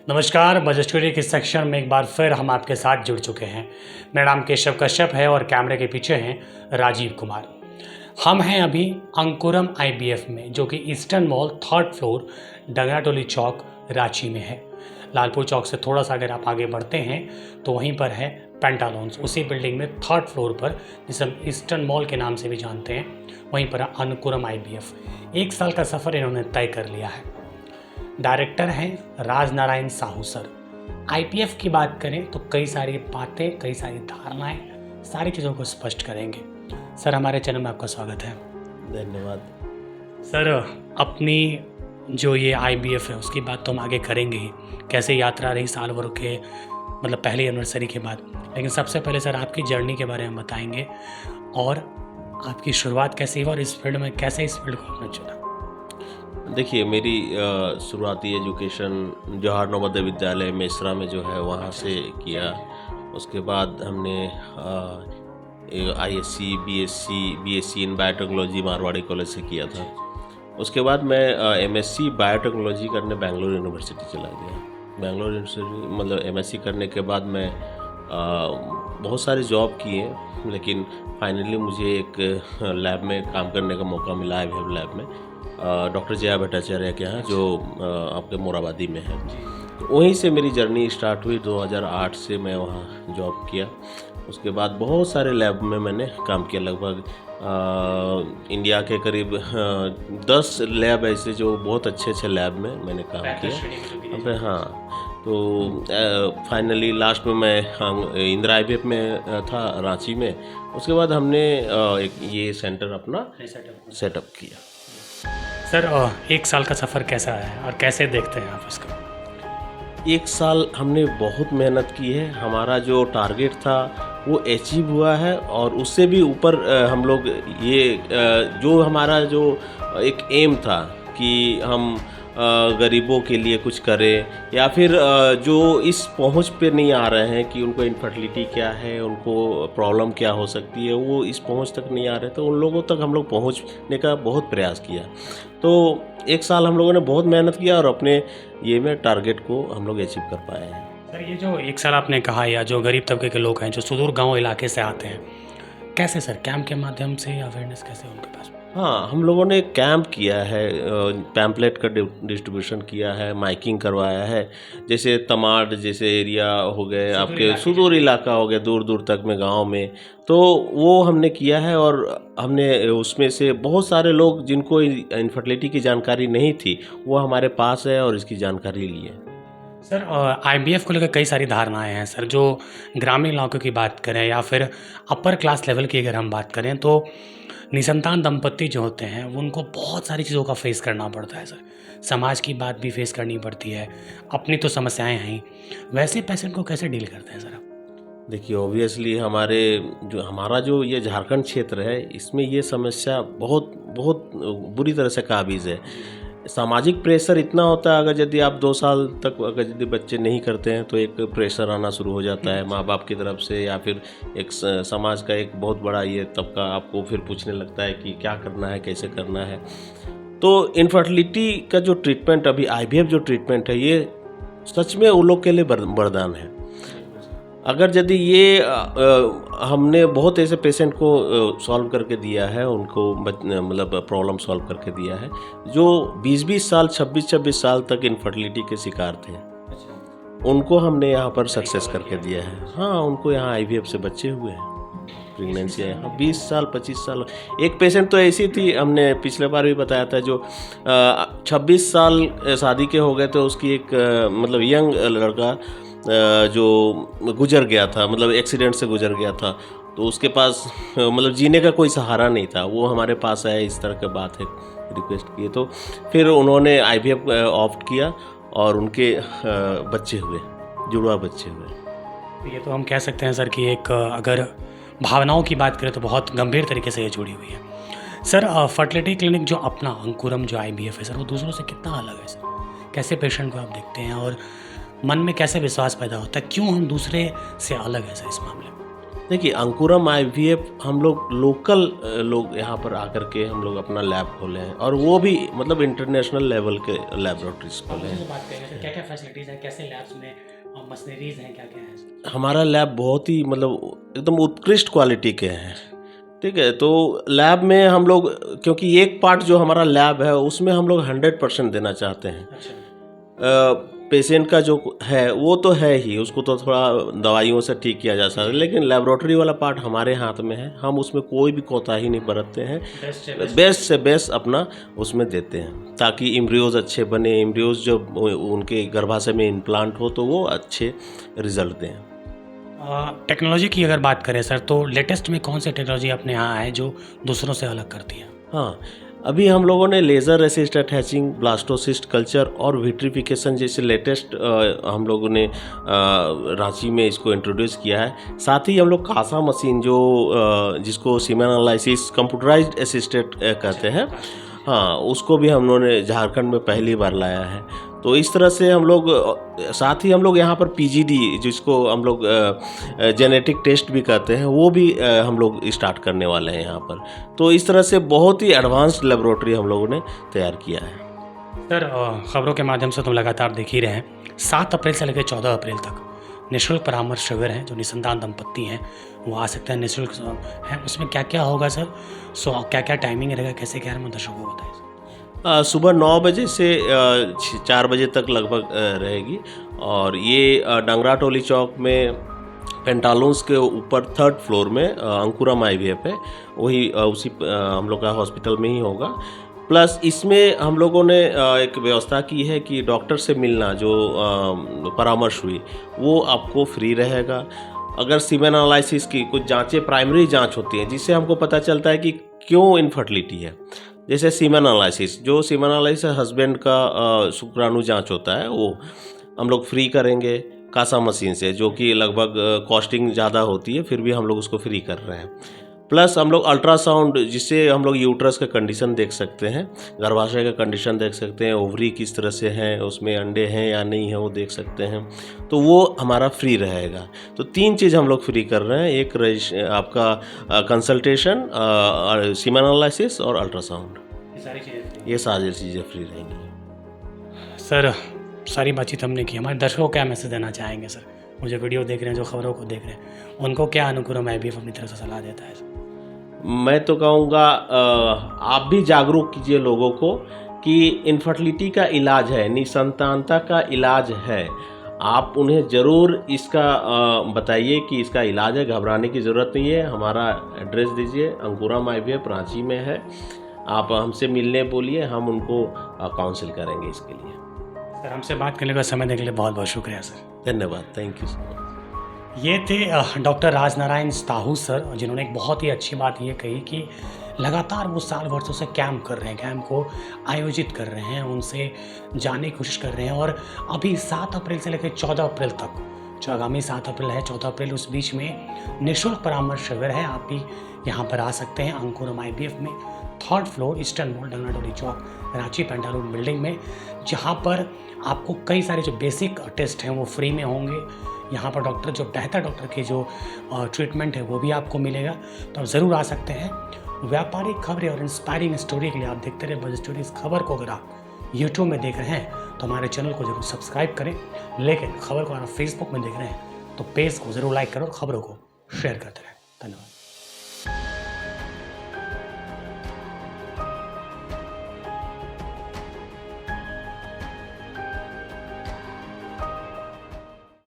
नमस्कार, बजस्टोरी के सेक्शन में एक बार फिर हम आपके साथ जुड़ चुके हैं। मेरा नाम केशव कश्यप है और कैमरे के पीछे हैं राजीव कुमार। हम हैं अभी अंकुरम IBF में, जो कि eastern mall 3rd floor Dangratoli चौक रांची में है। लालपुर चौक से थोड़ा सा अगर आप आगे बढ़ते हैं तो वहीं पर है पेंटालॉन्स, उसी बिल्डिंग में 3rd फ्लोर पर, जिसे हम ईस्टर्न मॉल के नाम से भी जानते हैं, वहीं पर है अंकुरम IBF। 1 साल का सफ़र इन्होंने तय कर लिया है। डायरेक्टर हैं राजनारायण साहू सर। IPF की बात करें तो कई सारी बातें, कई सारी धारणाएं, सारी चीज़ों को स्पष्ट करेंगे। सर, हमारे चैनल में आपका स्वागत है। धन्यवाद सर, अपनी जो ये IBF है उसकी बात तो हम आगे करेंगे ही, कैसे यात्रा रही साल भर के, मतलब पहली एनिवर्सरी के बाद। लेकिन सबसे पहले सर आपकी जर्नी के बारे में बताएंगे और आपकी शुरुआत कैसे हुई और इस फील्ड में कैसे इस फील्ड को आपने चुना। देखिए, मेरी शुरुआती एजुकेशन जवाहर नवोदय विद्यालय मेसरा में जो है वहाँ से किया। उसके बाद हमने ISc BSc इन बायोटेक्नोलॉजी मारवाड़ी कॉलेज से किया था। उसके बाद मैं MSc बायोटेक्नोलॉजी करने बेंगलोर यूनिवर्सिटी चला गया। बेंगलोर यूनिवर्सिटी मतलब MSc करने के बाद मैं बहुत सारे जॉब किए, लेकिन फाइनली मुझे एक लैब में काम करने का मौका मिला IVF लैब में, डॉक्टर जया भट्टाचार्य के यहाँ, जो आपके मोराबादी में है। तो वहीं से मेरी जर्नी स्टार्ट हुई। 2008 से मैं वहाँ जॉब किया। उसके बाद बहुत सारे लैब में मैंने काम किया। लगभग इंडिया के करीब 10 लैब ऐसे जो बहुत अच्छे लैब में मैंने काम किया। अब हाँ, तो फाइनली लास्ट में मैं इंदिरा IVF में था रांची में। उसके बाद हमने एक ये सेंटर अपना सेटअप किया। सर, 1 साल का सफ़र कैसा है और कैसे देखते हैं आप इसको? 1 साल हमने बहुत मेहनत की है। हमारा जो टारगेट था वो अचीव हुआ है, और उससे भी ऊपर हम लोग ये जो हमारा जो एक एम था कि हम गरीबों के लिए कुछ करें, या फिर जो इस पहुंच पे नहीं आ रहे हैं कि उनको इनफर्टिलिटी क्या है, उनको प्रॉब्लम क्या हो सकती है, वो इस पहुंच तक नहीं आ रहे, तो उन लोगों तक हम लोग पहुंचने का बहुत प्रयास किया। तो 1 साल हम लोगों ने बहुत मेहनत किया और अपने ये में टारगेट को हम लोग अचीव कर पाए हैं। सर, ये जो 1 साल आपने कहा, या जो गरीब तबके के लोग हैं जो सुदूर गांव इलाके से आते हैं, कैसे सर, कैंप के माध्यम से या अवेयरनेस कैसे उनके पास? हाँ, हम लोगों ने कैंप किया है, पैम्पलेट का डिस्ट्रीब्यूशन किया है, माइकिंग करवाया है। जैसे तमाड़ जैसे एरिया हो गए, आपके सुदूर इलाका हो गया, दूर दूर तक में गांव में, तो वो हमने किया है। और हमने उसमें से बहुत सारे लोग जिनको इनफर्टिलिटी की जानकारी नहीं थी, वो हमारे पास है और इसकी जानकारी ली है। सर, IBF को लेकर कई सारी धारणाएं हैं सर। जो ग्रामीण इलाकों की बात करें या फिर अपर क्लास लेवल की अगर हम बात करें, तो निसंतान दंपत्ति जो होते हैं उनको बहुत सारी चीज़ों का फेस करना पड़ता है सर। समाज की बात भी फेस करनी पड़ती है, अपनी तो समस्याएं हैं ही। वैसे पेशेंट को कैसे डील करते हैं सर आप? देखिए, ऑब्वियसली हमारा जो ये झारखंड क्षेत्र है, इसमें ये समस्या बहुत बहुत बुरी तरह से काबिज़ है। सामाजिक प्रेशर इतना होता है, अगर यदि आप 2 साल तक अगर यदि बच्चे नहीं करते हैं तो एक प्रेशर आना शुरू हो जाता है माँ बाप की तरफ से, या फिर एक समाज का एक बहुत बड़ा ये तबका आपको फिर पूछने लगता है कि क्या करना है, कैसे करना है। तो इनफर्टिलिटी का जो ट्रीटमेंट अभी IVF जो ट्रीटमेंट है, ये सच में उन लोग के लिए वरदान है। अगर यदि ये हमने बहुत ऐसे पेशेंट को सॉल्व करके दिया है, उनको मतलब प्रॉब्लम सॉल्व करके दिया है, जो 20-20 साल 26-26 साल तक इनफर्टिलिटी के शिकार थे, उनको हमने यहाँ पर सक्सेस करके दिया है। हाँ, उनको यहाँ IVF से बच्चे हुए हैं, प्रेगनेंसी है। हाँ, 20 साल 25 साल। एक पेशेंट तो ऐसी थी, हमने पिछले बार भी बताया था, जो 26 साल शादी के हो गए, तो उसकी एक मतलब यंग लड़का जो गुजर गया था, मतलब एक्सीडेंट से गुजर गया था, तो उसके पास मतलब जीने का कोई सहारा नहीं था। वो हमारे पास आया, इस तरह की बात है, रिक्वेस्ट की, तो फिर उन्होंने IVF ऑप्ट किया और उनके बच्चे हुए, जुड़वा बच्चे हुए। ये तो हम कह सकते हैं सर कि एक अगर भावनाओं की बात करें तो बहुत गंभीर तरीके से ये जुड़ी हुई है। सर, फर्टिलिटी क्लिनिक जो अपना अंकुरम जो IVF है सर, वो दूसरों से कितना अलग है सर? कैसे पेशेंट को आप देखते हैं और मन में कैसे विश्वास पैदा होता है, क्यों हम दूसरे से अलग है सर इस मामले में? देखिए अंकुरम आईवीएफ हम लोग लोकल लोग यहाँ पर आकर के हम लोग अपना लैब खोले हैं, और वो भी मतलब इंटरनेशनल लेवल के लैबोरेटरीज खोले हैं। बात करें तो क्या क्या फैसिलिटीज़ हैं, कैसे लैब्स में मशीनरीज हैं, क्या क्या है? हमारा लैब बहुत ही मतलब एकदम उत्कृष्ट क्वालिटी के हैं। ठीक है, तो लैब में हम लोग, क्योंकि एक पार्ट जो हमारा लैब है उसमें हम लोग 100% देना चाहते हैं। अच्छा। पेशेंट का जो है वो तो है ही, उसको तो थोड़ा दवाइयों से ठीक किया जा सकता है, लेकिन लेबोरेटरी वाला पार्ट हमारे हाथ में है। हम उसमें कोई भी कोताही नहीं बरतते हैं, बेस्ट से बेस्ट अपना उसमें देते हैं, ताकि एम्ब्रियोज अच्छे बने, एम्ब्रियोज जब उनके गर्भाशय में इम्प्लांट हो तो वो अच्छे रिजल्ट दें। टेक्नोलॉजी की अगर बात करें सर, तो लेटेस्ट में कौन सी टेक्नोलॉजी अपने यहाँ है जो दूसरों से अलग करती है? हाँ, अभी हम लोगों ने laser assisted hatching, blastocyst culture और विट्रिफिकेशन जैसे लेटेस्ट हम लोगों ने रांची में इसको इंट्रोड्यूस किया है। साथ ही हम लोग कासा मशीन जो जिसको सीमेन एनालिसिस कंप्यूटराइज्ड असिस्टेड कहते हैं, हाँ, उसको भी हम लोगों ने झारखंड में पहली बार लाया है। तो इस तरह से हम लोग, साथ ही हम लोग यहाँ पर पीजीडी जिसको हम लोग जेनेटिक टेस्ट भी कहते हैं, वो भी हम लोग स्टार्ट करने वाले हैं यहाँ पर। तो इस तरह से बहुत ही एडवांस्ड लेबोरेटरी हम लोगों ने तैयार किया है। सर, खबरों के माध्यम से तुम लगातार देख ही रहे हैं, 7 अप्रैल से लेकर 14 अप्रैल तक निःशुल्क परामर्श शिविर है। जो निसंतान दंपत्ति हैं वो आ सकते हैं, निःशुल्क है। उसमें क्या क्या होगा सर? क्या क्या टाइमिंग रहेगा, कैसे क्या है, दर्शकों को बताएं। सुबह 9 बजे से 4 बजे तक लगभग रहेगी, और ये डंगरा टोली चौक में पेंटालून्स के ऊपर 3rd फ्लोर में अंकुरम आईवीएफ है, वही उसी हम लोग का हॉस्पिटल में ही होगा। प्लस इसमें हम लोगों ने एक व्यवस्था की है कि डॉक्टर से मिलना जो परामर्श हुई वो आपको फ्री रहेगा। अगर सीमेन एनालिसिस की कुछ जांचें, प्राइमरी जांच होती हैं जिससे हमको पता चलता है कि क्यों इनफर्टिलिटी है, जैसे सीमेन एनालिसिस, जो सीमेन एनालिसिस हस्बैंड का शुक्राणु जांच होता है, वो हम लोग फ्री करेंगे कासा मशीन से, जो कि लगभग कॉस्टिंग ज़्यादा होती है, फिर भी हम लोग उसको फ्री कर रहे हैं। प्लस हम लोग अल्ट्रासाउंड, जिससे हम लोग यूट्रस का कंडीशन देख सकते हैं, गर्भाशय का कंडीशन देख सकते हैं, ओवरी किस तरह से हैं, उसमें अंडे हैं या नहीं है वो देख सकते हैं, तो वो हमारा फ्री रहेगा। तो 3 चीज़ हम लोग फ्री कर रहे हैं, एक आपका कंसल्टेशन, सीमेन एनालिसिस और अल्ट्रासाउंड, ये सारी चीज़ें फ्री रहेंगी। सर, सारी बातचीत हमने की, हमारे दर्शकों को क्या मैसेज देना चाहेंगे सर? मुझे वीडियो देख रहे हैं, जो खबरों को देख रहे हैं, उनको क्या अंकुरम आईवीएफ अपनी तरफ से सलाह देता है? मैं तो कहूँगा आप भी जागरूक कीजिए लोगों को कि इनफर्टिलिटी का इलाज है, निसंतानता का इलाज है। आप उन्हें ज़रूर इसका बताइए कि इसका इलाज है, घबराने की ज़रूरत नहीं है। हमारा एड्रेस दीजिए, अंकुरम आईवीएफ रांची में है। आप हमसे मिलने बोलिए, हम उनको काउंसिल करेंगे इसके लिए। सर, हमसे बात करने का समय देने के लिए बहुत बहुत शुक्रिया सर। धन्यवाद, थैंक यू सो मच। ये थे डॉक्टर राजनारायण साहू सर, जिन्होंने एक बहुत ही अच्छी बात ये कही कि लगातार वो साल वर्षों से कैंप कर रहे हैं, कैंप को आयोजित कर रहे हैं, उनसे जानने की कोशिश कर रहे हैं। और अभी 7 अप्रैल से लेकर 14 अप्रैल तक, जो आगामी 7 अप्रैल है, 14 अप्रैल, उस बीच में निःशुल्क परामर्श शिविर है। आप भी यहाँ पर आ सकते हैं अंकुरम आईवीएफ में, 3rd फ्लोर, ईस्टर्न मॉल, डंगरा टोली चौक, रांची पेंटालून बिल्डिंग में, जहाँ पर आपको कई सारे जो बेसिक टेस्ट हैं वो फ्री में होंगे। यहाँ पर डॉक्टर, जो बेहतर डॉक्टर की जो ट्रीटमेंट है वो भी आपको मिलेगा। तो आप ज़रूर आ सकते हैं। व्यापारिक खबरें और इंस्पायरिंग स्टोरी के लिए आप देखते रहे बज़ स्टोरीज। खबर को अगर आप यूट्यूब में देख रहे हैं तो हमारे चैनल को ज़रूर सब्सक्राइब करें, लेकिन खबर को अगर आप फेसबुक में देख रहे हैं तो पेज को ज़रूर लाइक करो और खबरों को शेयर करते रहें। धन्यवाद।